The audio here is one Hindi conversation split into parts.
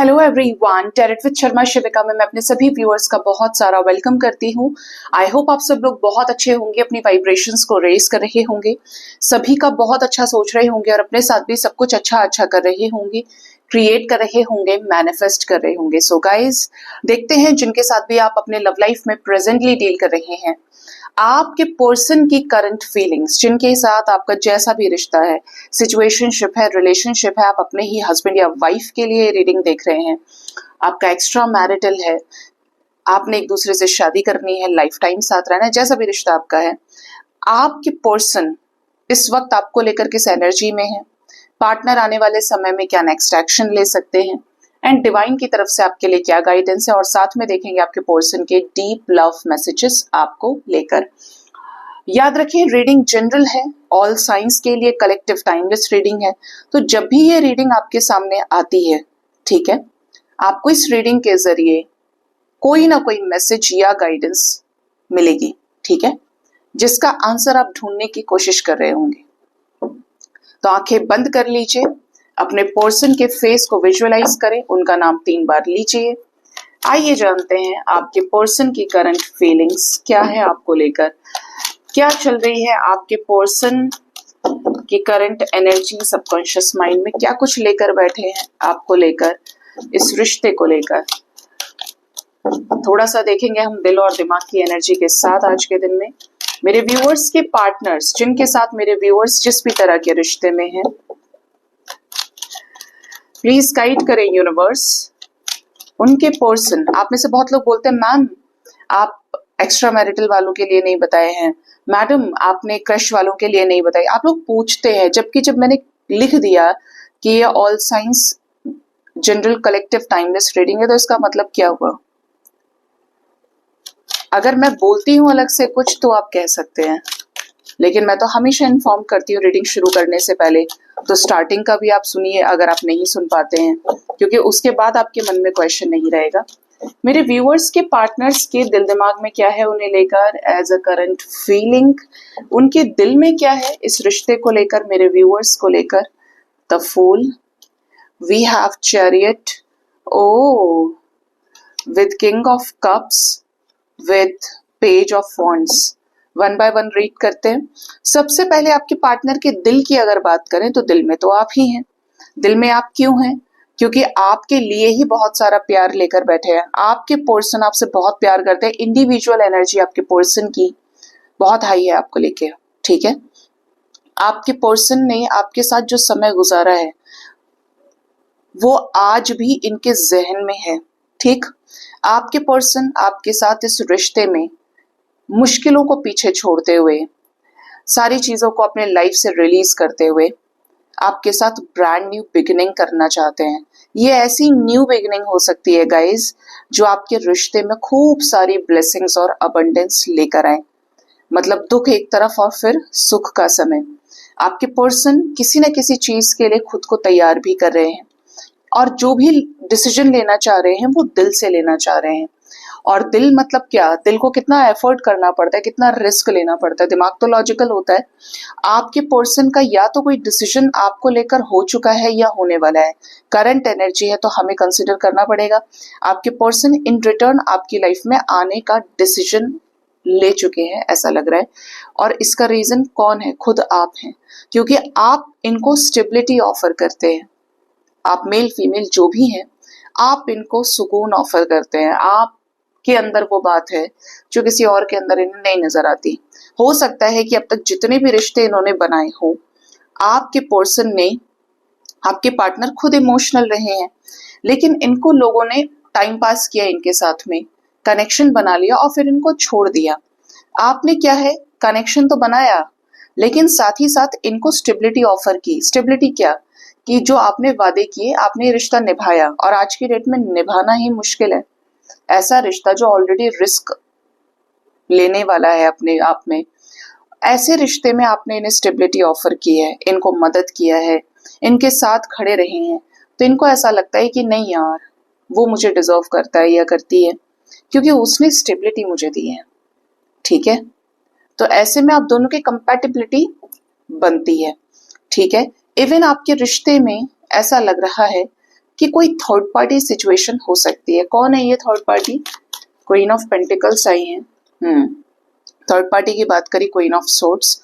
Hello everyone, tarot with Sharma Shivika में मैं अपने सभी व्यूअर्स का बहुत सारा वेलकम करती हूँ। आई होप आप सब लोग बहुत अच्छे होंगे, अपनी वाइब्रेशंस को रेज कर रहे होंगे, सभी का बहुत अच्छा सोच रहे होंगे और अपने साथ भी सब कुछ अच्छा अच्छा कर रहे होंगे, क्रिएट कर रहे होंगे, मैनिफेस्ट कर रहे होंगे। सो गाइज, देखते हैं जिनके साथ भी आप अपने लव लाइफ में प्रेजेंटली डील कर रहे हैं, आपके पर्सन की करंट फीलिंग्स, जिनके साथ आपका जैसा भी रिश्ता है, सिचुएशनशिप है, रिलेशनशिप है, आप अपने ही हस्बैंड या वाइफ के लिए रीडिंग देख रहे हैं, आपका एक्स्ट्रा मैरिटल है, आपने एक दूसरे से शादी करनी है, लाइफ टाइम साथ रहना है, जैसा भी रिश्ता आपका है, आपके पर्सन इस वक्त आपको लेकर किस एनर्जी में है, पार्टनर आने वाले समय में क्या नेक्स्ट एक्शन ले सकते हैं, एंड डिवाइन की तरफ से आपके लिए क्या गाइडेंस है, और साथ में देखेंगे आपके पर्सन के डीप लव मैसेजेस आपको लेकर। याद रखिए, रीडिंग जनरल है, ऑल साइंस के लिए कलेक्टिव टाइमलेस रीडिंग है। तो जब भी ये रीडिंग आपके सामने आती है, ठीक है, आपको इस रीडिंग के जरिए कोई ना कोई मैसेज या गाइडेंस मिलेगी, ठीक है, जिसका आंसर आप ढूंढने की कोशिश कर रहे होंगे। तो आंखें बंद कर लीजिए, अपने पर्सन के फेस को विजुअलाइज करें, उनका नाम 3 बार लीजिए। आइए जानते हैं आपके पर्सन की करंट फीलिंग्स क्या है आपको लेकर, क्या चल रही है आपके पर्सन की करंट एनर्जी, सबकॉन्शियस माइंड में क्या कुछ लेकर बैठे हैं आपको लेकर, इस रिश्ते को लेकर। थोड़ा सा देखेंगे हम दिल और दिमाग की एनर्जी के साथ आज के दिन में। मेरे व्यूअर्स के पार्टनर्स, जिनके साथ मेरे व्यूअर्स जिस भी तरह के रिश्ते में हैं, प्लीज गाइड करें यूनिवर्स। उनके पर्सन, आप में से बहुत लोग बोलते हैं मैम आप एक्स्ट्रा मैरिटल वालों के लिए नहीं बताए हैं, मैडम आपने क्रश वालों के लिए नहीं बताई। आप लोग पूछते हैं, जबकि जब मैंने लिख दिया कि ये all science general collective timeless reading है, तो इसका मतलब क्या हुआ? अगर मैं बोलती हूँ अलग से कुछ तो आप कह सकते हैं, लेकिन मैं तो हमेशा इन्फॉर्म करती हूँ रीडिंग शुरू करने से पहले। तो स्टार्टिंग का भी आप सुनिए अगर आप नहीं सुन पाते हैं, क्योंकि उसके बाद आपके मन में क्वेश्चन नहीं रहेगा। मेरे व्यूअर्स के पार्टनर्स के दिल दिमाग में क्या है उन्हें लेकर, एज अ करंट फीलिंग उनके दिल में क्या है इस रिश्ते को लेकर, मेरे व्यूअर्स को लेकर। The fool, we have chariot, oh with king of cups, with page of wands. One by one read करते हैं। सबसे पहले आपके पार्टनर के दिल की अगर बात करें तो दिल में तो आप ही हैं। दिल में आप क्यों हैं? क्योंकि आपके लिए ही बहुत सारा प्यार लेकर बैठे हैं। आपके पर्सन आपसे बहुत प्यार करते हैं। इंडिविजुअल एनर्जी आपके पर्सन की बहुत हाई है आपको लेके, ठीक है। आपके पर्सन ने आपके साथ जो समय गुजारा है वो आज भी इनके जहन में है, ठीक। आपके पर्सन आपके साथ इस रिश्ते में मुश्किलों को पीछे छोड़ते हुए, सारी चीजों को अपने लाइफ से रिलीज करते हुए आपके साथ ब्रांड न्यू बिगिनिंग करना चाहते हैं। ये ऐसी न्यू बिगिनिंग हो सकती है गाइज, जो आपके रिश्ते में खूब सारी ब्लेसिंग्स और अबंडेंस लेकर आए। मतलब दुख एक तरफ और फिर सुख का समय। आपके पर्सन किसी न किसी चीज के लिए खुद को तैयार भी कर रहे हैं, और जो भी डिसीजन लेना चाह रहे हैं वो दिल से लेना चाह रहे हैं। और दिल मतलब क्या? दिल को कितना एफर्ट करना पड़ता है, कितना रिस्क लेना पड़ता है। दिमाग तो लॉजिकल होता है। आपके पर्सन का या तो कोई डिसीजन आपको लेकर हो चुका है या होने वाला है। करंट एनर्जी है तो हमें कंसिडर करना पड़ेगा। आपके पर्सन इन रिटर्न आपकी लाइफ में आने का डिसीजन ले चुके हैं, ऐसा लग रहा है। और इसका रीजन कौन है? खुद आप हैं, क्योंकि आप इनको स्टेबिलिटी ऑफर करते हैं। आप मेल फीमेल जो भी हैं, आप इनको सुकून ऑफर करते हैं। आप के अंदर वो बात है जो किसी और के अंदर इन्हें नहीं नजर आती। हो सकता है कि अब तक जितने भी रिश्ते इन्होंने बनाए हो, आपके पर्सन ने, आपके पार्टनर खुद इमोशनल रहे हैं, लेकिन इनको लोगों ने टाइम पास किया, इनके साथ में कनेक्शन बना लिया और फिर इनको छोड़ दिया। आपने क्या है, कनेक्शन तो बनाया, लेकिन साथ ही साथ इनको स्टेबिलिटी ऑफर की। स्टेबिलिटी क्या? कि जो आपने वादे किए, आपने ये रिश्ता निभाया, और आज की डेट में निभाना ही मुश्किल है। ऐसा रिश्ता जो ऑलरेडी रिस्क लेने वाला है अपने आप में, ऐसे रिश्ते में आपने इन्हें स्टेबिलिटी ऑफर की है, इनको मदद किया है, इनके साथ खड़े रहे हैं, तो इनको ऐसा लगता है कि नहीं यार, वो मुझे डिजर्व करता है या करती है, क्योंकि उसने स्टेबिलिटी मुझे दी है, ठीक है। तो ऐसे में आप दोनों की कंपैटिबिलिटी बनती है, ठीक है। इवन आपके रिश्ते में ऐसा लग रहा है कि कोई थर्ड पार्टी सिचुएशन हो सकती है। कौन है ये third party? Queen of pentacles आई है। थर्ड पार्टी की बात करी, क्वीन ऑफ सोर्ड्स,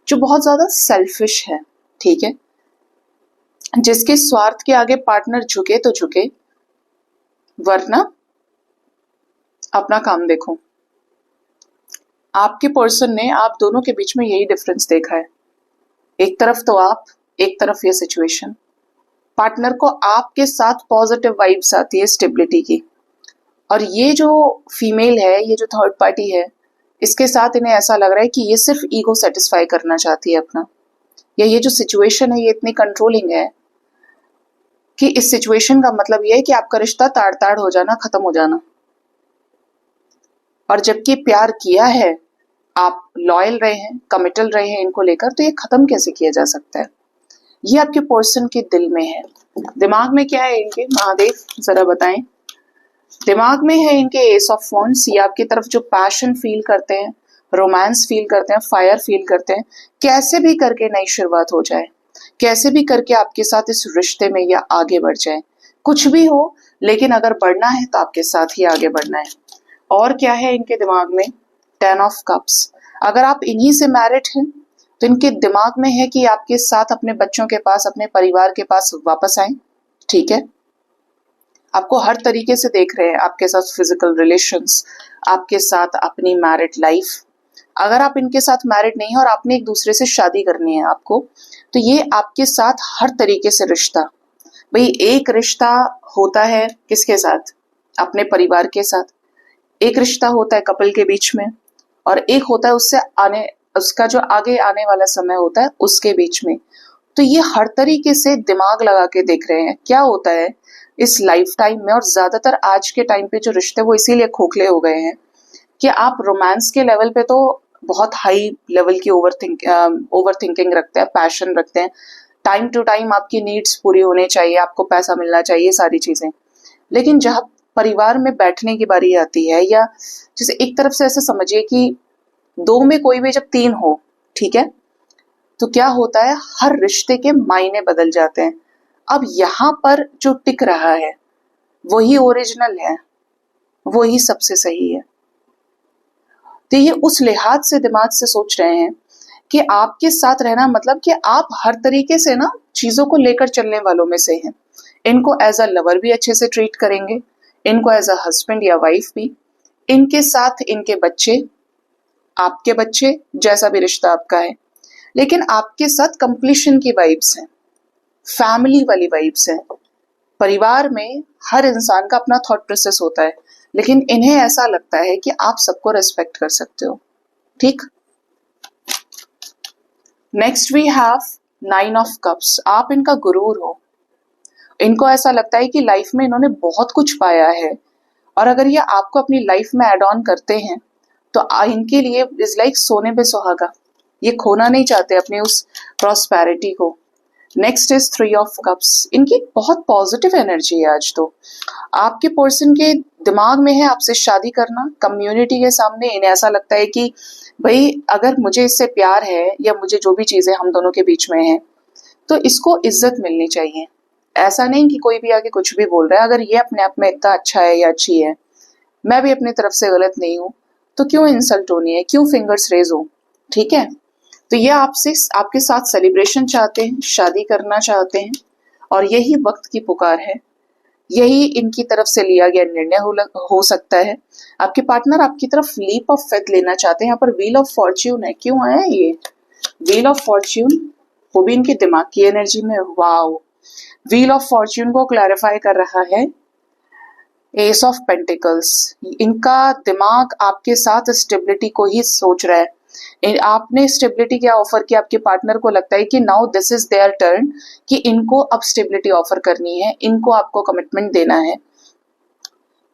जो बहुत ज्यादा सेल्फिश है, ठीक है, जिसके स्वार्थ के आगे पार्टनर झुके तो झुके, वरना अपना काम देखो। आपके पर्सन ने आप दोनों के बीच में यही डिफरेंस देखा है। एक तरफ तो आप, एक तरफ ये सिचुएशन। पार्टनर को आपके साथ पॉजिटिव वाइब्स आती है स्टेबिलिटी की, और ये जो फीमेल है, ये जो थर्ड पार्टी है, इसके साथ इन्हें ऐसा लग रहा है कि ये सिर्फ ईगो सेटिस्फाई करना चाहती है अपना, या ये जो सिचुएशन है ये इतनी कंट्रोलिंग है कि इस सिचुएशन का मतलब ये है कि आपका रिश्ता ताड़ ताड़ हो जाना, खत्म हो जाना। और जबकि प्यार किया है, आप लॉयल रहे हैं, कमिटल रहे हैं इनको लेकर, तो ये खत्म कैसे किया जा सकता है? ये आपके पर्सन के दिल में है। दिमाग में क्या है इनके, महादेव जरा बताएं। दिमाग में है इनके एस ऑफ वॉन्ड्स। ये आपकी तरफ जो पैशन फील करते हैं, रोमांस फील करते हैं, फायर फील करते हैं, कैसे भी करके नई शुरुआत हो जाए, कैसे भी करके आपके साथ इस रिश्ते में या आगे बढ़ जाए। कुछ भी हो, लेकिन अगर बढ़ना है तो आपके साथ ही आगे बढ़ना है। और क्या है इनके दिमाग में? 10 ऑफ कप्स। अगर आप इन्हीं से मैरिड हैं तो इनके दिमाग में है कि आपके साथ अपने बच्चों के पास, अपने परिवार के पास वापस आए, ठीक है, आपको हर तरीके से देख रहे हैं, आपके साथ फिजिकल रिलेशंस, आपके साथ अपनी मैरिड लाइफ। अगर आप इनके साथ मैरिड नहीं है और आपने एक दूसरे से शादी करनी है आपको, तो ये आपके साथ हर तरीके से रिश्ता, भाई एक रिश्ता होता है किसके साथ? अपने परिवार के साथ। एक रिश्ता होता है कपल के बीच में, और एक होता है उसका जो आगे आने वाला समय होता है उसके बीच में। तो ये हर तरीके से दिमाग लगा के देख रहे हैं क्या होता है इस लाइफ टाइम में। और ज्यादातर आज के टाइम पे जो रिश्ते वो इसीलिए खोखले हो गए हैं कि आप रोमांस के लेवल पे तो बहुत हाई लेवल की ओवर थिंकिंग रखते हैं, पैशन रखते हैं, टाइम टू टाइम आपकी नीड्स पूरी होने चाहिए, आपको पैसा मिलना चाहिए, सारी चीजें। लेकिन जब परिवार में बैठने की बारी आती है, या जैसे एक तरफ से ऐसे समझिए कि दो में कोई भी जब तीन हो, ठीक है, तो क्या होता है, हर रिश्ते के मायने बदल जाते हैं। अब यहाँ पर जो टिक रहा है वही ओरिजिनल है, वही सबसे सही है। तो ये उस लिहाज से दिमाग से सोच रहे हैं कि आपके साथ रहना मतलब कि आप हर तरीके से ना चीजों को लेकर चलने वालों में से हैं। इनको एज अ लवर भी अच्छे से ट्रीट करेंगे, इनको एज अ हस्बैंड या वाइफ भी, इनके साथ इनके बच्चे, आपके बच्चे, जैसा भी रिश्ता आपका है, लेकिन आपके साथ कंप्लीशन की वाइब्स हैं, फैमिली वाली वाइब्स हैं। परिवार में हर इंसान का अपना थॉट प्रोसेस होता है, लेकिन इन्हें ऐसा लगता है कि आप सबको रेस्पेक्ट कर सकते हो, ठीक। Next we have 9 of cups. आप इनका गुरूर हो। इनको ऐसा लगता है कि लाइफ में इन्होंने बहुत कुछ पाया है, और अगर ये आपको अपनी लाइफ में एड ऑन करते हैं तो इनके लिए इज लाइक सोने पे सुहागा। ये खोना नहीं चाहते अपनी उस प्रॉस्पेरिटी को। Next is 3 of cups. इनकी बहुत पॉजिटिव एनर्जी है आज तो। आपके पर्सन के दिमाग में है आपसे शादी करना। कम्युनिटी के सामने इन्हें ऐसा लगता है कि भाई अगर मुझे इससे प्यार है, या मुझे जो भी चीजें हम दोनों के बीच में है, तो इसको इज्जत मिलनी चाहिए। ऐसा नहीं कि कोई भी आके कुछ भी बोल रहा है, अगर ये अपने आप में इतना अच्छा है या अच्छी है, मैं भी अपनी तरफ से गलत नहीं हूं, तो क्यों इंसल्ट होनी है, क्यों फिंगर्स रेज हो, ठीक है। तो ये आपसे आपके साथ सेलिब्रेशन चाहते हैं, शादी करना चाहते हैं, और यही वक्त की पुकार है, यही इनकी तरफ से लिया गया निर्णय हो सकता है। आपके पार्टनर आपकी तरफ लीप ऑफ फेथ लेना चाहते हैं। यहाँ पर व्हील ऑफ फॉर्च्यून है। क्यों आया ये व्हील ऑफ फॉर्च्यून? वो भी इनके दिमाग की एनर्जी में। वाओ, व्हील ऑफ फॉर्च्यून को क्लैरिफाई कर रहा है एस ऑफ पेंटिकल्स। इनका दिमाग आपके साथ स्टेबिलिटी को ही सोच रहा है। आपने स्टेबिलिटी क्या ऑफर किया, आपके पार्टनर को लगता है कि now this is there turn, कि इनको अब स्टेबिलिटी ऑफर करनी है, इनको आपको कमिटमेंट देना है।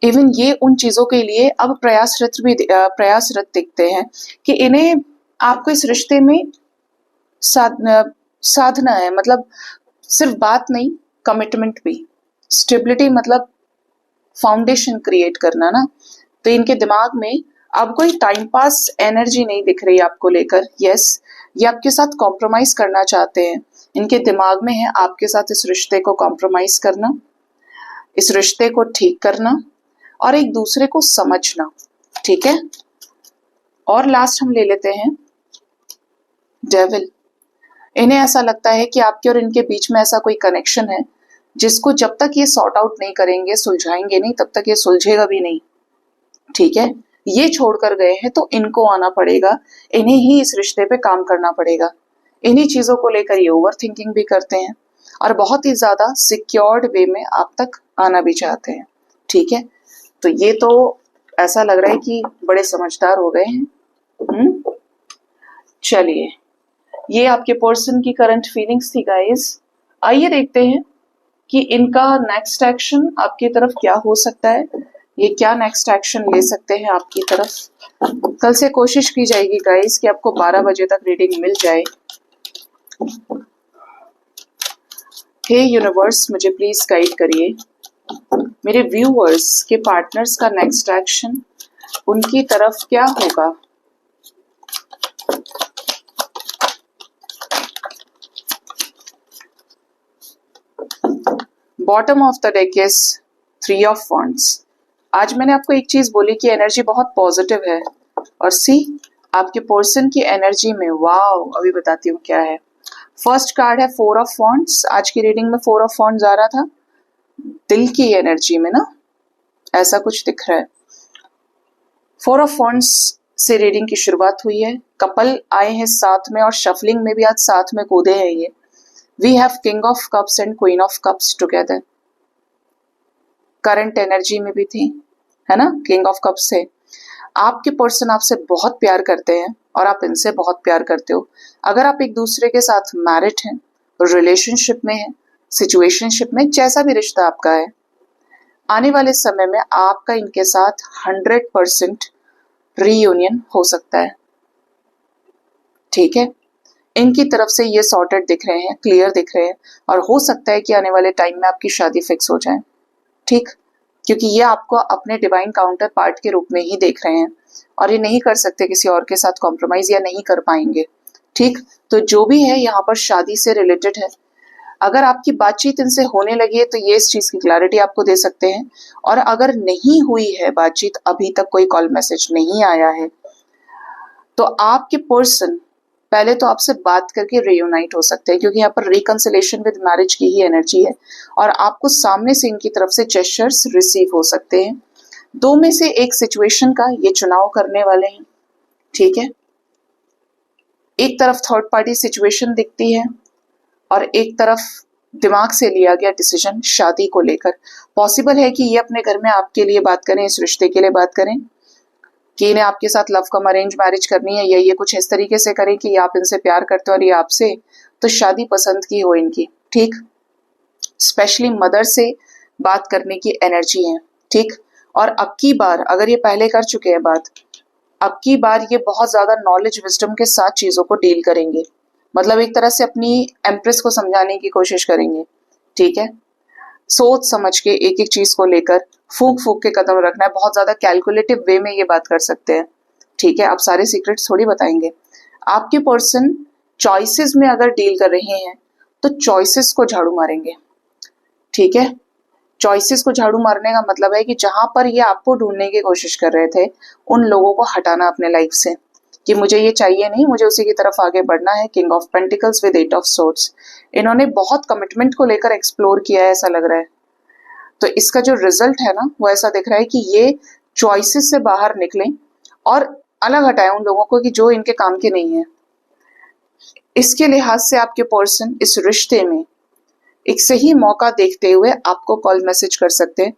इवन ये उन चीजों के लिए अब प्रयासरत दिखते हैं कि इन्हें आपको इस रिश्ते में साधना है। मतलब सिर्फ बात नहीं, कमिटमेंट भी। स्टेबिलिटी मतलब फाउंडेशन क्रिएट करना ना। तो इनके दिमाग में अब कोई टाइम पास एनर्जी नहीं दिख रही आपको लेकर। यस, ये आपके साथ कॉम्प्रोमाइज करना चाहते हैं। इनके दिमाग में है आपके साथ इस रिश्ते को कॉम्प्रोमाइज करना। इस रिश्ते को ठीक करना और एक दूसरे को समझना, ठीक है। और लास्ट हम ले लेते हैं डेविल। इन्हें ऐसा लगता है कि आपके और इनके बीच में ऐसा कोई कनेक्शन है जिसको जब तक ये सॉर्ट आउट नहीं करेंगे, सुलझाएंगे नहीं, तब तक ये सुलझेगा भी नहीं, ठीक है। ये छोड़कर गए हैं तो इनको आना पड़ेगा, इन्हें ही इस रिश्ते पे काम करना पड़ेगा। इन्हीं चीजों को लेकर ये ओवर थिंकिंग भी करते हैं और बहुत ही ज्यादा सिक्योर्ड वे में आप तक आना भी चाहते हैं, ठीक है। तो ये तो ऐसा लग रहा है कि बड़े समझदार हो गए हैं। चलिए, ये आपके पर्सन की करंट फीलिंग्स थी गाइस। आइए देखते हैं कि इनका नेक्स्ट एक्शन आपकी तरफ क्या हो सकता है, ये क्या नेक्स्ट एक्शन ले सकते हैं आपकी तरफ। कल से कोशिश की जाएगी गाइस कि आपको 12 बजे तक रीडिंग मिल जाए। हे यूनिवर्स, मुझे प्लीज गाइड करिए मेरे व्यूअर्स के पार्टनर्स का नेक्स्ट एक्शन उनकी तरफ क्या होगा। Bottom of the deck is 3 of wands. आज मैंने आपको एक चीज बोली कि एनर्जी बहुत पॉजिटिव है और सी आपके पर्सन की एनर्जी में, वाओ, अभी बताती हूँ क्या है। फर्स्ट कार्ड है 4 ऑफ वॉन्ड्स। आज की रीडिंग में 4 ऑफ वॉन्ड्स आ रहा था, दिल की एनर्जी में ना, ऐसा कुछ दिख रहा है। 4 ऑफ वॉन्ड्स से रीडिंग की शुरुआत हुई है। कपल आए हैं साथ में और शफलिंग में भी आज साथ में कूदे हैं ये। We have King of Cups and Queen of Cups together. Current energy में भी थी, है ना, किंग ऑफ कप्स से। आपके पर्सन आपसे बहुत प्यार करते हैं और आप इनसे बहुत प्यार करते हो। अगर आप एक दूसरे के साथ मैरिड हैं, रिलेशनशिप में हैं, सिचुएशनशिप में, जैसा भी रिश्ता आपका है, आने वाले समय में आपका इनके साथ 100% रीयूनियन हो सकता है, ठीक है। इनकी तरफ से ये सॉर्टेड दिख रहे हैं, क्लियर दिख रहे हैं और हो सकता है कि आने वाले टाइम में आपकी शादी फिक्स हो जाए, ठीक, क्योंकि ये आपको अपने डिवाइन काउंटर पार्ट के रूप में ही देख रहे हैं और ये नहीं कर सकते किसी और के साथ कॉम्प्रोमाइज, या नहीं कर पाएंगे, ठीक। तो जो भी है यहाँ पर शादी से रिलेटेड है। अगर आपकी बातचीत इनसे होने लगी है तो ये इस चीज की क्लैरिटी आपको दे सकते हैं, और अगर नहीं हुई है बातचीत, अभी तक कोई कॉल मैसेज नहीं आया है, तो आपके पर्सन पहले तो आपसे बात करके रियूनाइट हो सकते हैं, क्योंकि यहाँ पर रिकंसिलेशन विद मैरिज की ही एनर्जी है और आपको सामने से इनकी तरफ से जेस्चर्स रिसीव हो सकते हैं। दो में से एक सिचुएशन का ये चुनाव करने वाले हैं, ठीक है। एक तरफ थर्ड पार्टी सिचुएशन दिखती है और एक तरफ दिमाग से लिया गया डिसीजन शादी को लेकर। पॉसिबल है कि ये अपने घर में आपके लिए बात करें, इस रिश्ते के लिए बात करें कि इन्हें आपके साथ लव कम अरेंज मैरिज करनी है, या ये कुछ इस तरीके से करें कि आप इनसे प्यार करते हो और ये आपसे, तो शादी पसंद की हो इनकी, ठीक। स्पेशली मदर से बात करने की एनर्जी है, ठीक। और अब की बार, अगर ये पहले कर चुके हैं बात, अब की बार ये बहुत ज्यादा नॉलेज विजडम के साथ चीजों को डील करेंगे, मतलब एक तरह से अपनी एम्प्रेस को समझाने की कोशिश करेंगे, ठीक है। सोच समझ के एक एक चीज को लेकर फूक फूक के कदम रखना है, बहुत ज्यादा कैलकुलेटिव वे में ये बात कर सकते हैं, ठीक है। आप सारे सीक्रेट्स थोड़ी बताएंगे। आपके पर्सन चॉइसेस में अगर डील कर रहे हैं तो चॉइसेस को झाड़ू मारेंगे, ठीक है। चॉइसेस को झाड़ू मारने का मतलब है कि जहां पर ये आपको ढूंढने की कोशिश कर रहे थे, उन लोगों को हटाना अपने लाइफ से, कि मुझे ये चाहिए नहीं, मुझे उसी की तरफ आगे बढ़ना है। King of pentacles with 8 of swords. इन्होंने बहुत कमिटमेंट को लेकर एक्सप्लोर किया है, ऐसा लग रहा है। तो इसका जो रिजल्ट है ना, वो ऐसा दिख रहा है कि ये चॉइसेस से बाहर निकलें और अलग हटाएं उन लोगों को कि जो इनके काम के नहीं है। इसके लिहाज से आपके पर्सन इस रिश्ते में एक सही मौका देखते हुए आपको कॉल मैसेज कर सकते हैं।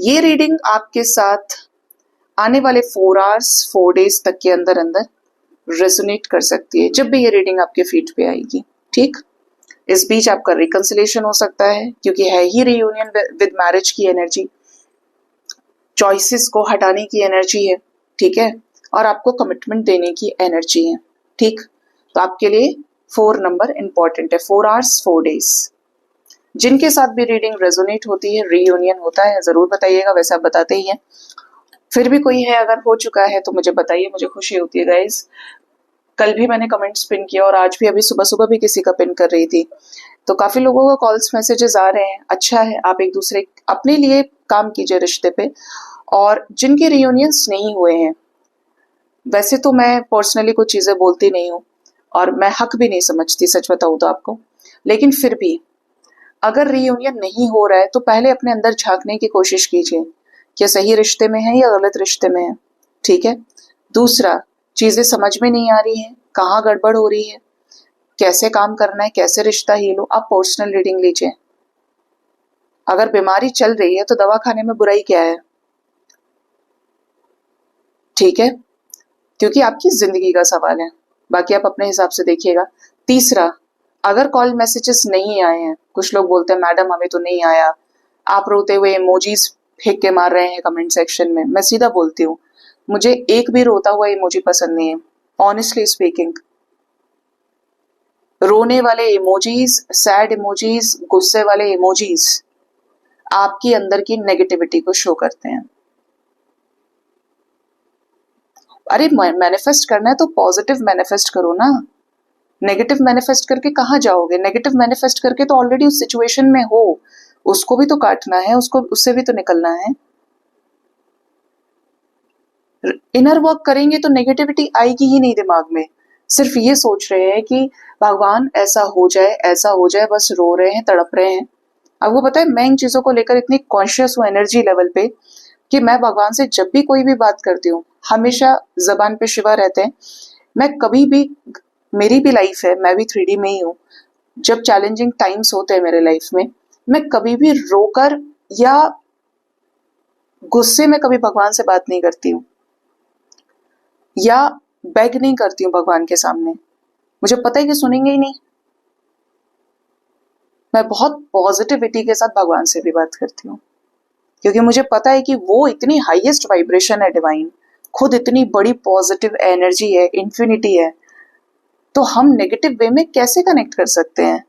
ये रीडिंग आपके साथ आने वाले 4 आवर्स 4 डेज तक के अंदर अंदर रेजोनेट कर सकती है, जब भी ये रीडिंग आपके फीड पे आएगी, ठीक। इस बीच आपका रिकंसिलेशन हो सकता है, क्योंकि है ही रियूनियन विद मैरिज की एनर्जी, चॉइसेस को हटाने की एनर्जी है, ठीक है, और आपको कमिटमेंट देने की एनर्जी है, ठीक। तो आपके लिए 4 नंबर इंपॉर्टेंट है, 4 आवर्स 4 डेज। जिनके साथ भी रीडिंग रेजोनेट होती है, रीयूनियन होता है, जरूर बताइएगा, वैसे आप बताते ही हैं। फिर भी कोई है अगर हो चुका है तो मुझे बताइए, मुझे खुशी होती है गाइज। कल भी मैंने कमेंट्स पिन किया और आज भी, अभी सुबह सुबह भी किसी का पिन कर रही थी। तो काफी लोगों को कॉल्स मैसेजेस आ रहे हैं, अच्छा है, आप एक दूसरे अपने लिए काम कीजिए रिश्ते पे। और जिनके रियूनियंस नहीं हुए हैं, वैसे तो मैं पर्सनली कुछ चीजें बोलती नहीं हूँ और मैं हक भी नहीं समझती, सच बताऊँ तो आपको, लेकिन फिर भी अगर रियूनियन नहीं हो रहा है तो पहले अपने अंदर झांकने की कोशिश कीजिए, क्या सही रिश्ते में है या गलत रिश्ते में है, ठीक है। दूसरा, चीजें समझ में नहीं आ रही हैं, कहाँ गड़बड़ हो रही है, कैसे काम करना है, कैसे रिश्ता हील हो, आप पर्सनल रीडिंग लीजिए। अगर बीमारी चल रही है तो दवा खाने में बुराई क्या है, ठीक है, क्योंकि आपकी जिंदगी का सवाल है, बाकी आप अपने हिसाब से देखिएगा। तीसरा, अगर कॉल मैसेजेस नहीं आए हैं, कुछ लोग बोलते हैं मैडम हमें तो नहीं आया, आप रोते हुए इमोजीज फेंक के मार रहे हैं कमेंट सेक्शन में, मैं सीधा बोलती हूँ मुझे एक भी रोता हुआ इमोजी पसंद नहीं है, ऑनेस्टली स्पीकिंग। रोने वाले इमोजीज, सैड इमोजीज, गुस्से वाले इमोजीज आपकी अंदर की नेगेटिविटी को शो करते हैं। अरे मैनिफेस्ट करना है तो पॉजिटिव मैनिफेस्ट करो ना, नेगेटिव मैनिफेस्ट करके कहाँ जाओगे, नेगेटिव मैनिफेस्ट करके तो ऑलरेडी उस सिचुएशन में हो, उसको भी तो काटना है, उसको उससे भी तो निकलना है। इनर वर्क करेंगे तो नेगेटिविटी आएगी ही नहीं दिमाग में, सिर्फ ये सोच रहे हैं कि भगवान ऐसा हो जाए ऐसा हो जाए, बस रो रहे हैं, तड़प रहे हैं। आपको पता है मैं इन चीजों को लेकर इतनी कॉन्शियस हूँ एनर्जी लेवल पे कि मैं भगवान से जब भी कोई भी बात करती हूँ हमेशा जबान पे शिवा रहते हैं। मैं कभी भी, मेरी भी लाइफ है, मैं भी 3D में ही हूँ, जब चैलेंजिंग टाइम्स होते हैं मेरे लाइफ में, मैं कभी भी रोकर या गुस्से में कभी भगवान से बात नहीं करती हूँ या बेग नहीं करती हूँ भगवान के सामने, मुझे पता है कि सुनेंगे ही नहीं। मैं बहुत पॉजिटिविटी के साथ भगवान से भी बात करती हूँ, क्योंकि मुझे पता है कि वो इतनी हाईएस्ट वाइब्रेशन है डिवाइन, खुद इतनी बड़ी पॉजिटिव एनर्जी है, इंफिनिटी है, तो हम नेगेटिव वे में कैसे कनेक्ट कर सकते हैं।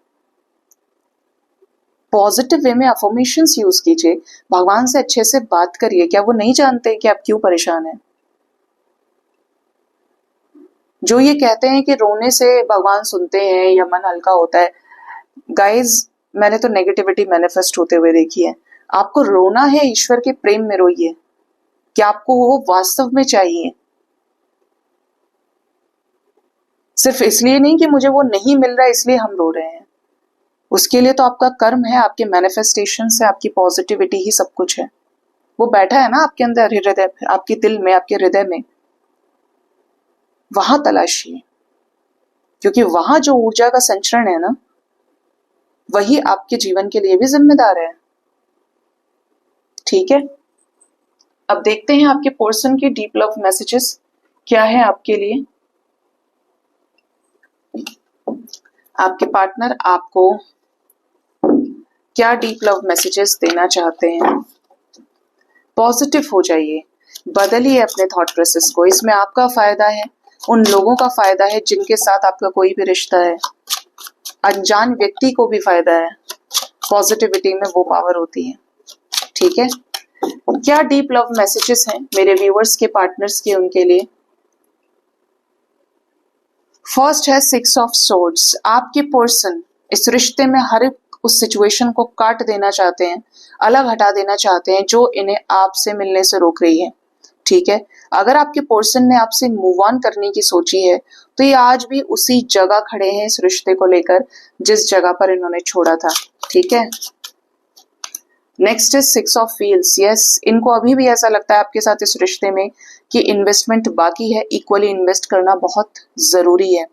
पॉजिटिव वे में अफर्मेशंस यूज कीजिए, भगवान से अच्छे से बात करिए। क्या वो नहीं जानते कि आप क्यों परेशान हैं? जो ये कहते हैं कि रोने से भगवान सुनते हैं या मन हल्का होता है, गाइज मैंने तो नेगेटिविटी मैनिफेस्ट होते हुए देखी है। आपको रोना है, ईश्वर के प्रेम में रोइए, क्या आपको वो वास्तव में चाहिए, सिर्फ इसलिए नहीं कि मुझे वो नहीं मिल रहा है इसलिए हम रो रहे हैं। उसके लिए तो आपका कर्म है, आपके मैनिफेस्टेशन से, आपकी पॉजिटिविटी ही सब कुछ है। वो बैठा है ना आपके अंदर, हृदय, आपके दिल में, आपके हृदय में, वहां तलाशिए, क्योंकि वहां जो ऊर्जा का संचरण है ना, वही आपके जीवन के लिए भी जिम्मेदार है, ठीक है। अब देखते हैं आपके पर्सन के डीप लव मैसेजेस क्या है आपके लिए। आपके पार्टनर आपको क्या डीप लव मैसेजेस देना चाहते हैं। पॉजिटिव हो जाइए, बदलिए अपने थॉट प्रोसेस को, इसमें आपका फायदा है, उन लोगों का फायदा है जिनके साथ आपका कोई भी रिश्ता है, अनजान व्यक्ति को भी फायदा है। पॉजिटिविटी में वो पावर होती है, ठीक है। क्या डीप लव मैसेजेस हैं मेरे व्यूअर्स के, पार्टनर्स के, उनके लिए। फर्स्ट है 6 ऑफ सोर्ड्स। आपके पर्सन इस रिश्ते में हर एक उस सिचुएशन को काट देना चाहते हैं, अलग हटा देना चाहते हैं जो इन्हें आपसे मिलने से रोक रही है, ठीक है। अगर आपके पर्सन ने आपसे मूव ऑन करने की सोची है तो ये आज भी उसी जगह खड़े हैं इस रिश्ते को लेकर जिस जगह पर इन्होंने छोड़ा था, ठीक है। Next is 6 of wheels. Yes, इनको अभी भी ऐसा लगता है आपके साथ इस रिश्ते में कि इन्वेस्टमेंट बाकी है, इक्वली इन्वेस्ट करना बहुत जरूरी है।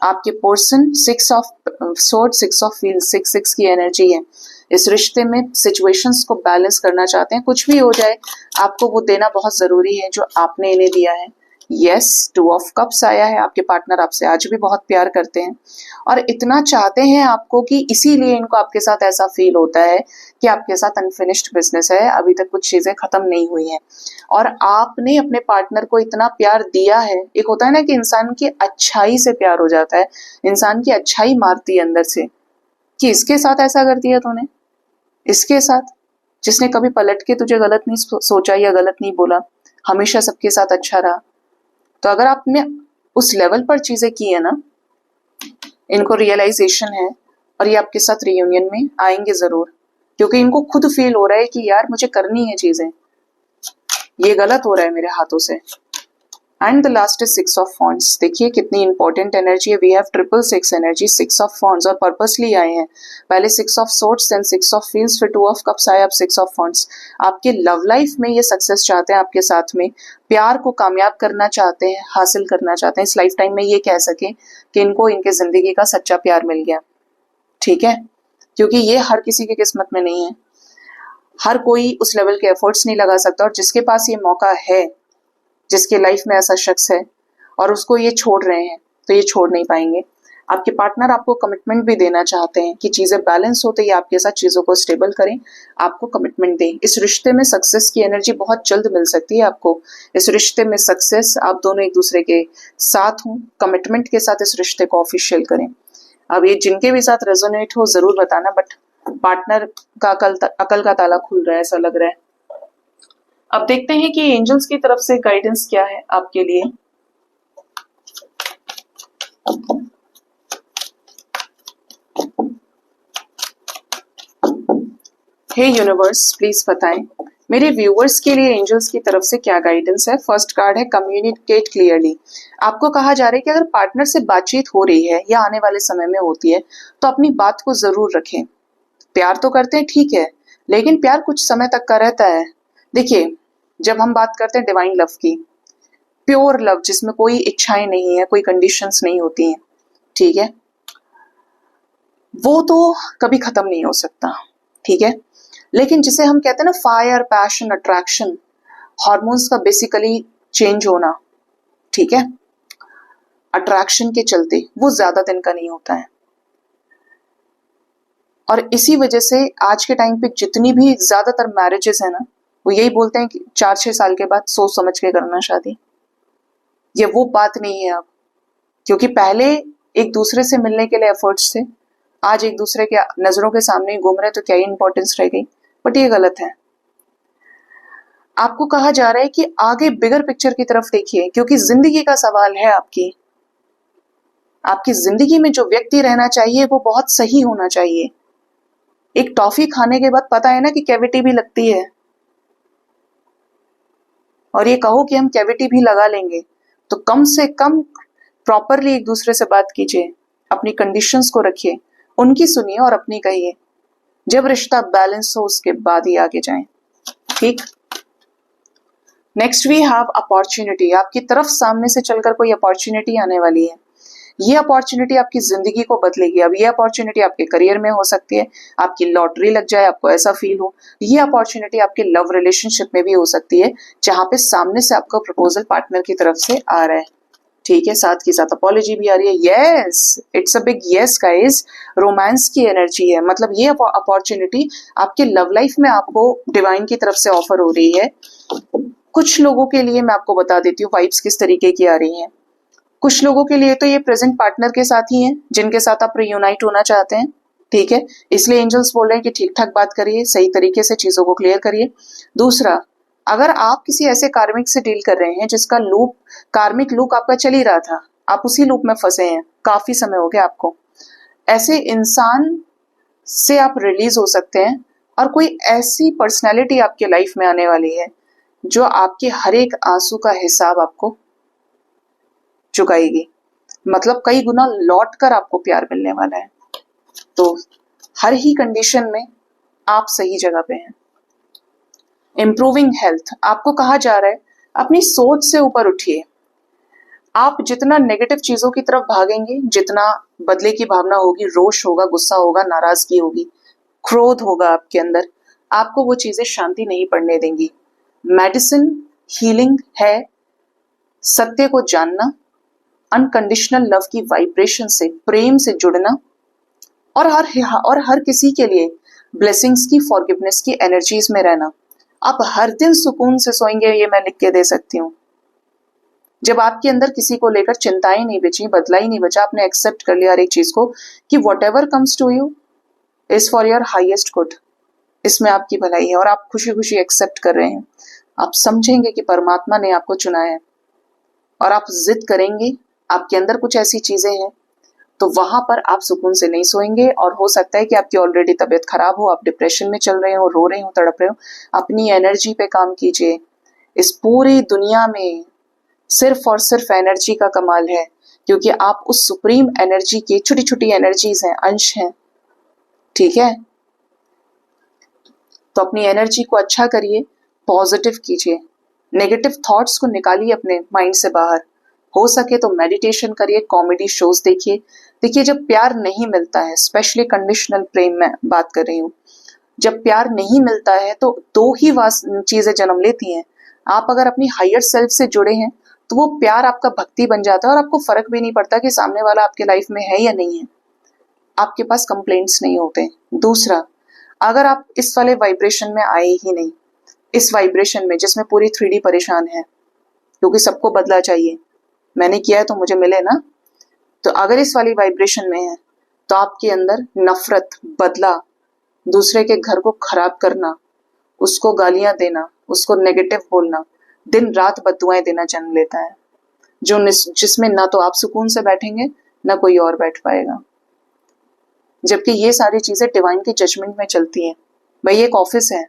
आपके person 6 of sword, 6 of wheels, 6 की एनर्जी है, इस रिश्ते में सिचुएशंस को बैलेंस करना चाहते हैं। कुछ भी हो जाए आपको वो देना बहुत जरूरी है जो आपने इन्हें दिया है। यस, 2 ऑफ कप्स आया है। आपके पार्टनर आपसे आज भी बहुत प्यार करते हैं और इतना चाहते हैं आपको कि इसीलिए इनको आपके साथ ऐसा फील होता है कि आपके साथ अनफिनिश्ड बिजनेस है, अभी तक कुछ चीजें खत्म नहीं हुई हैं और आपने अपने पार्टनर को इतना प्यार दिया है। एक होता है ना कि इंसान की अच्छाई से प्यार हो जाता है, इंसान की अच्छाई मारती है अंदर से कि इसके साथ ऐसा कर दिया तूने, इसके साथ जिसने कभी पलट के तुझे गलत नहीं सोचा या गलत नहीं बोला, हमेशा सबके साथ अच्छा रहा। तो अगर आपने उस लेवल पर चीजें की है ना, इनको रियलाइजेशन है और ये आपके साथ रियूनियन में आएंगे जरूर, क्योंकि इनको खुद फील हो रहा है कि यार मुझे करनी है चीजें, ये गलत हो रहा है मेरे हाथों से। And the last is 6 of wands. देखिए कितनी इंपॉर्टेंट एनर्जी है। We have 666 energy, 6 of wands, और पर्पसली आए हैं। पहले 6 of swords, then 6 of wheels, फिर 2 ऑफ कप्स आया, अब 6 ऑफ वॉन्ड्स। आपके लव लाइफ में ये सक्सेस चाहते हैं, आपके साथ में प्यार को कामयाब करना चाहते हैं, हासिल करना चाहते हैं, इस लाइफ टाइम में ये कह सके कि इनको इनके जिंदगी का सच्चा प्यार मिल गया। ठीक है, क्योंकि ये हर किसी की किस्मत में नहीं है, हर कोई उस लेवल के एफर्ट्स नहीं लगा सकता, और जिसके पास ये मौका है, जिसके लाइफ में ऐसा शख्स है और उसको ये छोड़ रहे हैं, तो ये छोड़ नहीं पाएंगे। आपके पार्टनर आपको कमिटमेंट भी देना चाहते हैं कि चीजें बैलेंस हो, तो ये आपके साथ चीजों को स्टेबल करें, आपको कमिटमेंट दें। इस रिश्ते में सक्सेस की एनर्जी बहुत जल्द मिल सकती है आपको। इस रिश्ते में सक्सेस, आप दोनों एक दूसरे के साथ हों, कमिटमेंट के साथ इस रिश्ते को ऑफिशियल करें। अब ये जिनके भी साथ रेजोनेट हो जरूर बताना, बट पार्टनर का अकल का ताला खुल रहा है ऐसा लग रहा है। अब देखते हैं कि एंजल्स की तरफ से गाइडेंस क्या है आपके लिए। हे यूनिवर्स, प्लीज बताएं मेरे व्यूअर्स के लिए एंजल्स की तरफ से क्या गाइडेंस है। फर्स्ट कार्ड है कम्युनिकेट क्लियरली। आपको कहा जा रहा है कि अगर पार्टनर से बातचीत हो रही है या आने वाले समय में होती है, तो अपनी बात को जरूर रखें। प्यार तो करते हैं, ठीक है, लेकिन प्यार कुछ समय तक का रहता है। देखिए, जब हम बात करते हैं डिवाइन लव की, प्योर लव जिसमें कोई इच्छाएं नहीं है, कोई कंडीशंस नहीं होती हैं, ठीक है, वो तो कभी खत्म नहीं हो सकता। ठीक है, लेकिन जिसे हम कहते हैं ना फायर, पैशन, अट्रैक्शन, हार्मोन्स का बेसिकली चेंज होना, ठीक है, अट्रैक्शन के चलते वो ज्यादा दिन का नहीं होता है। और इसी वजह से आज के टाइम पे जितनी भी ज्यादातर मैरिजेस है ना, वो यही बोलते हैं कि 4-6 साल के बाद सोच समझ के करना शादी। ये वो बात नहीं है अब, क्योंकि पहले एक दूसरे से मिलने के लिए एफर्ट्स थे, आज एक दूसरे के नजरों के सामने ही घूम रहे, तो क्या ही इंपॉर्टेंस रह गई। बट ये गलत है। आपको कहा जा रहा है कि आगे बिगर पिक्चर की तरफ देखिए, क्योंकि जिंदगी का सवाल है आपकी। आपकी जिंदगी में जो व्यक्ति रहना चाहिए वो बहुत सही होना चाहिए। एक टॉफी खाने के बाद पता है ना कि कैविटी भी लगती है, और ये कहो कि हम कैविटी भी लगा लेंगे, तो कम से कम प्रॉपरली एक दूसरे से बात कीजिए, अपनी कंडीशंस को रखिए, उनकी सुनिए और अपनी कहिए। जब रिश्ता बैलेंस हो उसके बाद ही आगे जाएं। ठीक। Next we have opportunity. आपकी तरफ सामने से चलकर कोई अपॉर्चुनिटी आने वाली है। ये अपॉर्चुनिटी आपकी जिंदगी को बदलेगी। अब ये अपॉर्चुनिटी आपके करियर में हो सकती है, आपकी लॉटरी लग जाए, आपको ऐसा फील हो। ये अपॉर्चुनिटी आपके लव रिलेशनशिप में भी हो सकती है, जहां पे सामने से आपका प्रपोजल पार्टनर की तरफ से आ रहा है। ठीक है, साथ के साथ अपॉलॉजी भी आ रही है। Yes, it's a big yes guys. Romance की एनर्जी है, मतलब ये अपॉर्चुनिटी आपके लव लाइफ में आपको डिवाइन की तरफ से ऑफर हो रही है। कुछ लोगों के लिए मैं आपको बता देती हूँ वाइब्स किस तरीके की आ रही हैं। कुछ लोगों के लिए तो ये प्रेजेंट पार्टनर के साथ ही है, जिनके साथ आप रियूनाइट होना चाहते हैं। ठीक है, इसलिए एंजल्स बोल रहे हैं कि ठीक ठाक बात करिए, सही तरीके से चीजों को क्लियर करिए। दूसरा, अगर आप किसी ऐसे कार्मिक से डील कर रहे हैं जिसका लूप, कार्मिक लूप आपका चल ही रहा था, आप उसी लूप में फंसे हैं, काफी समय हो गया आपको, ऐसे इंसान से आप रिलीज हो सकते हैं। और कोई ऐसी पर्सनैलिटी आपके लाइफ में आने वाली है जो आपके हर एक आंसू का हिसाब आपको चुकाएगी, मतलब कई गुना लौट कर आपको प्यार मिलने वाला है। तो हर ही कंडीशन में आप सही जगह पे हैं। Improving health. आपको कहा जा रहा है अपनी सोच से ऊपर उठिए। आप जितना नेगेटिव चीजों की तरफ भागेंगे, जितना बदले की भावना होगी, रोष होगा, गुस्सा होगा, नाराजगी होगी, क्रोध होगा आपके अंदर, आपको वो चीजें शांति नहीं पड़ने देंगी। मेडिसिन हीलिंग है सत्य को जानना, अनकंडीशनल लव की वाइब्रेशन से, प्रेम से जुड़ना, और हर किसी के लिए ब्लेसिंग्स की, फॉरगिवनेस की एनर्जीज में रहना। आप हर दिन सुकून से सोएंगे, ये मैं लिख के दे सकती हूँ। जब आपके अंदर किसी को लेकर चिंताएं नहीं बची, बदला ही नहीं बचा, आपने एक्सेप्ट कर लिया हर एक चीज को कि whatever comes to you is for your highest good, इसमें आपकी भलाई है, और आप खुशी खुशी एक्सेप्ट कर रहे हैं। आप समझेंगे कि परमात्मा ने आपको चुना है, और आप जिद करेंगे। आपके अंदर कुछ ऐसी चीजें हैं, तो वहां पर आप सुकून से नहीं सोएंगे और हो सकता है कि आपकी ऑलरेडी तबीयत खराब हो, आप डिप्रेशन में चल रहे हो, रो रहे हो, तड़प रहे हो। अपनी एनर्जी पे काम कीजिए। इस पूरी दुनिया में सिर्फ और सिर्फ एनर्जी का कमाल है, क्योंकि आप उस सुप्रीम एनर्जी की छोटी छोटी एनर्जीज हैं, अंश हैं। ठीक है, तो अपनी एनर्जी को अच्छा करिए, पॉजिटिव कीजिए, नेगेटिव थॉट्स को निकालिए अपने माइंड से बाहर। हो सके तो मेडिटेशन करिए, कॉमेडी शोज देखिए। देखिए, जब प्यार नहीं मिलता है, स्पेशली कंडीशनल प्रेम में बात कर रही हूँ, जब प्यार नहीं मिलता है तो दो ही चीजें जन्म लेती हैं। आप अगर अपनी हायर सेल्फ से जुड़े हैं तो वो प्यार आपका भक्ति बन जाता है और आपको फर्क भी नहीं पड़ता कि सामने वाला आपके लाइफ में है या नहीं है। आपके पास कंप्लेंट्स नहीं होते। दूसरा, अगर आप इस वाले वाइब्रेशन में आए ही नहीं, इस वाइब्रेशन में जिसमें पूरी 3D परेशान है, क्योंकि सबको बदला चाहिए, मैंने किया है तो मुझे मिले ना, तो अगर इस वाली वाइब्रेशन में है तो आपके अंदर नफरत, बदला, दूसरे के घर को खराब करना, उसको गालियां देना, उसको नेगेटिव बोलना, दिन रात बद्दुआएं देना जन्म लेता है, जिसमें ना तो आप सुकून से बैठेंगे ना कोई और बैठ पाएगा। जबकि ये सारी चीजें डिवाइन की जजमेंट में चलती हैं। भाई, एक ऑफिस है,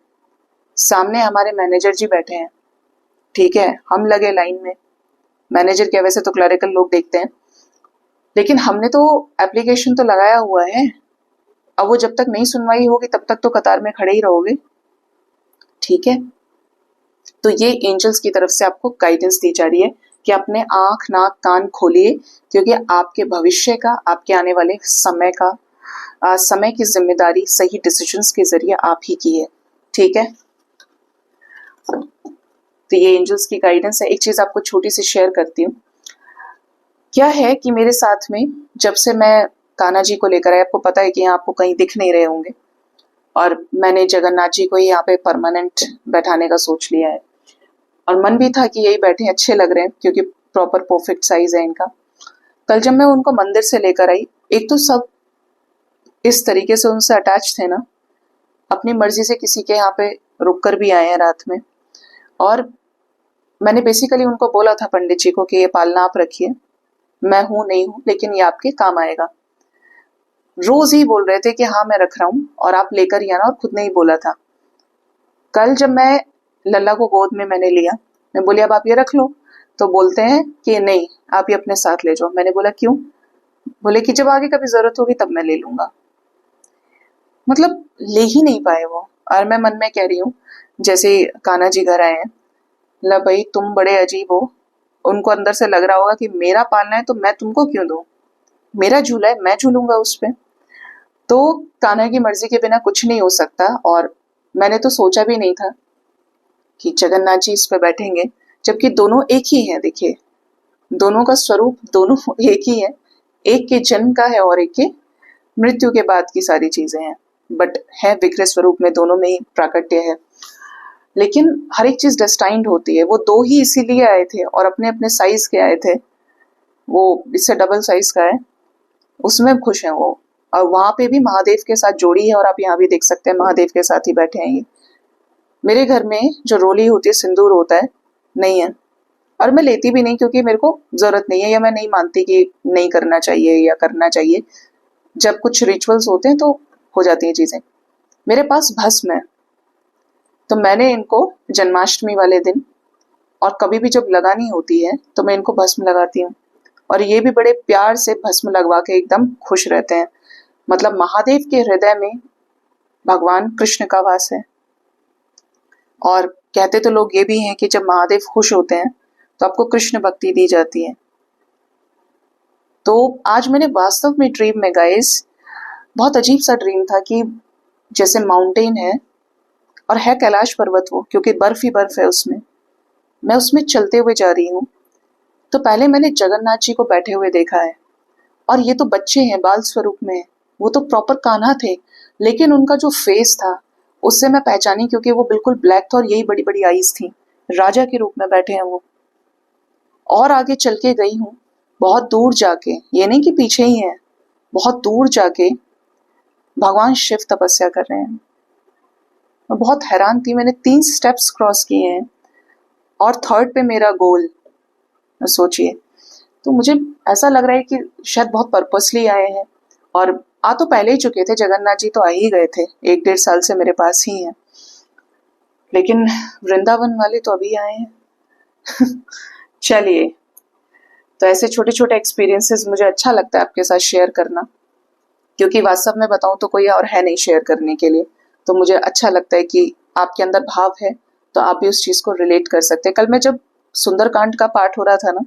सामने हमारे मैनेजर जी बैठे हैं, ठीक है, हम लगे लाइन में। मैनेजर क्या, वैसे तो क्लरिकल लोग देखते हैं, लेकिन हमने तो एप्लीकेशन तो लगाया हुआ है। अब वो जब तक नहीं सुनवाई होगी तब तक तो कतार में खड़े ही रहोगे। ठीक है, तो ये एंजल्स की तरफ से आपको गाइडेंस दी जा रही है कि अपने आंख नाक कान खोलिए, क्योंकि आपके भविष्य का, आपके आने वाले समय का, समय की जिम्मेदारी सही डिसीजंस के जरिए आप ही की है। ठीक है, तो ये एंजल्स की गाइडेंस है। एक चीज आपको छोटी सी शेयर करती हूँ। क्या है कि मेरे साथ में जब से मैं कान्हा जी को लेकर आया, आपको पता है कि यहाँ आपको कहीं दिख नहीं रहे होंगे, और मैंने जगन्नाथ जी को ही यहाँ पे परमानेंट बैठाने का सोच लिया है, और मन भी था कि यही बैठे, अच्छे लग रहे हैं क्योंकि प्रॉपर परफेक्ट साइज है इनका। कल जब मैं उनको मंदिर से लेकर आई, एक तो सब इस तरीके से उनसे अटैच थे ना, अपनी मर्जी से किसी के यहाँ पे रुक कर भी आए हैं रात में। और मैंने बेसिकली उनको बोला था पंडित जी को कि ये पालना आप रखिए, मैं हूं नहीं हूं लेकिन ये आपके काम आएगा। रोज ही बोल रहे थे कि हाँ मैं रख रहा हूँ और आप लेकर ही आना, और खुद ने ही बोला था। कल जब मैं लल्ला को गोद में मैंने लिया, मैं बोली अब आप ये रख लो, तो बोलते हैं कि नहीं आप ये अपने साथ ले जाओ। मैंने बोला क्यों? बोले कि जब आगे कभी जरूरत होगी तब मैं ले लूंगा। मतलब ले ही नहीं पाए वो। और मैं मन में कह रही हूँ, जैसे कान्हा जी घर आए हैं, ला भाई तुम बड़े अजीब हो, उनको अंदर से लग रहा होगा कि मेरा पालना है तो मैं तुमको क्यों दूं, मेरा झूला है मैं झूलूंगा उस पे। तो कान्हा की मर्जी के बिना कुछ नहीं हो सकता। और मैंने तो सोचा भी नहीं था कि जगन्नाथ जी इस पे बैठेंगे, जबकि दोनों एक ही हैं। देखिए, दोनों का स्वरूप दोनों एक ही है, एक के जन्म का है और एक के मृत्यु के बाद की सारी चीजें हैं, बट है विग्रह स्वरूप में, दोनों में ही प्राकट्य है। लेकिन हर एक चीज डेस्टाइंड होती है। वो दो ही इसीलिए आए थे और अपने अपने साइज के आए थे, वो इससे डबल साइज का है, उसमें खुश हैं वो। और वहां पे भी महादेव के साथ जोड़ी है, और आप यहाँ भी देख सकते हैं महादेव के साथ ही बैठे हैं ये। मेरे घर में जो रोली होती है, सिंदूर होता है, नहीं है, और मैं लेती भी नहीं क्योंकि मेरे को जरूरत नहीं है, या मैं नहीं मानती कि नहीं करना चाहिए या करना चाहिए। जब कुछ रिचुअल्स होते हैं तो हो जाती हैं चीजें। मेरे पास भस्म है, तो मैंने इनको जन्माष्टमी वाले दिन और कभी भी जब लगानी होती है तो मैं इनको भस्म लगाती हूँ, और ये भी बड़े प्यार से भस्म लगवा के एकदम खुश रहते हैं। मतलब महादेव के हृदय में भगवान कृष्ण का वास है। और कहते तो लोग ये भी हैं कि जब महादेव खुश होते हैं तो आपको कृष्ण भक्ति दी जाती है। तो आज मैंने वास्तव में ड्रीम में, गाइस, बहुत अजीब सा ड्रीम था कि जैसे माउंटेन है और है कैलाश पर्वत वो, क्योंकि बर्फ ही बर्फ है उसमें, मैं उसमें चलते हुए जा रही हूँ। तो पहले मैंने जगन्नाथ जी को बैठे हुए देखा है, और ये तो बच्चे हैं, बाल स्वरूप में है, वो तो प्रॉपर कान्हा थे, लेकिन उनका जो फेस था उससे मैं पहचानी, क्योंकि वो बिल्कुल ब्लैक था और यही बड़ी बड़ी आईज थी। राजा के रूप में बैठे हैं वो। और आगे चल के गई हूँ, बहुत दूर जाके, ये नहीं कि पीछे ही है, बहुत दूर जाके भगवान शिव तपस्या कर रहे हैं। मैं बहुत हैरान थी, मैंने 3 स्टेप्स क्रॉस किए हैं और 3rd पे मेरा गोल, सोचिए। तो मुझे ऐसा लग रहा है कि शायद बहुत पर्पसली आए हैं, और आ तो पहले ही चुके थे, जगन्नाथ जी तो आ ही गए थे, 1-1.5 साल से मेरे पास ही हैं, लेकिन वृंदावन वाले तो अभी आए हैं। चलिए, तो ऐसे छोटे छोटे एक्सपीरियंसेस मुझे अच्छा लगता है आपके साथ शेयर करना, क्योंकि वास्तव में बताऊं तो कोई और है नहीं शेयर करने के लिए। तो मुझे अच्छा लगता है कि आपके अंदर भाव है तो आप भी उस चीज को रिलेट कर सकते हैं। कल मैं जब सुंदरकांड का पाठ हो रहा था ना,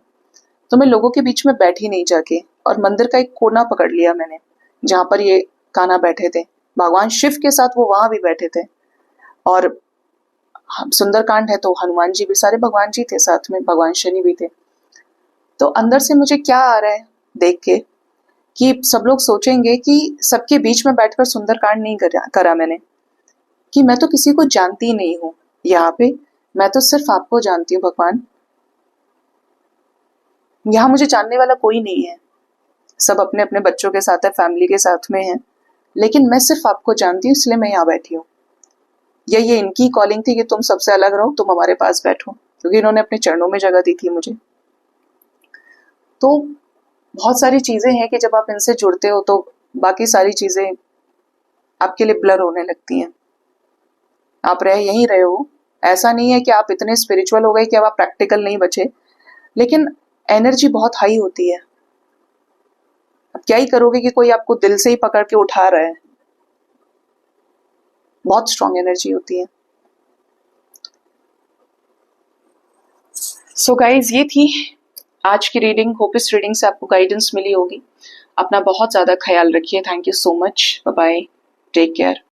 तो मैं लोगों के बीच में बैठी नहीं जाके, और मंदिर का एक कोना पकड़ लिया मैंने जहां पर ये कान्हा बैठे थे, भगवान शिव के साथ वो वहां भी बैठे थे, और सुंदरकांड है तो हनुमान जी भी, सारे भगवान जी थे साथ में, भगवान शनि भी थे। तो अंदर से मुझे क्या आ रहा है देख के कि सब लोग सोचेंगे कि सबके बीच में बैठकर सुंदरकांड नहीं करा मैंने, कि मैं तो किसी को जानती नहीं हूँ यहाँ पे, मैं तो सिर्फ आपको जानती हूँ भगवान, यहाँ मुझे जानने वाला कोई नहीं है, सब अपने अपने बच्चों के साथ है, फैमिली के साथ में है, लेकिन मैं सिर्फ आपको जानती हूँ, इसलिए मैं यहाँ बैठी हूँ। ये इनकी कॉलिंग थी कि तुम सबसे अलग रहो, तुम हमारे पास बैठो, क्योंकि इन्होंने अपने चरणों में जगह दी थी मुझे। तो बहुत सारी चीजें हैं कि जब आप इनसे जुड़ते हो तो बाकी सारी चीजें आपके लिए ब्लर होने लगती हैं। आप यहीं रहे हो, ऐसा नहीं है कि आप इतने स्पिरिचुअल हो गए कि अब आप प्रैक्टिकल नहीं बचे, लेकिन एनर्जी बहुत हाई होती है। अब क्या ही करोगे कि कोई आपको दिल से ही पकड़ के उठा रहा है, बहुत स्ट्रॉन्ग एनर्जी होती है। सो गाइज, ये थी आज की रीडिंग। होप इस रीडिंग से आपको गाइडेंस मिली होगी। अपना बहुत ज्यादा ख्याल रखिए। Thank you so much. Bye bye, take care.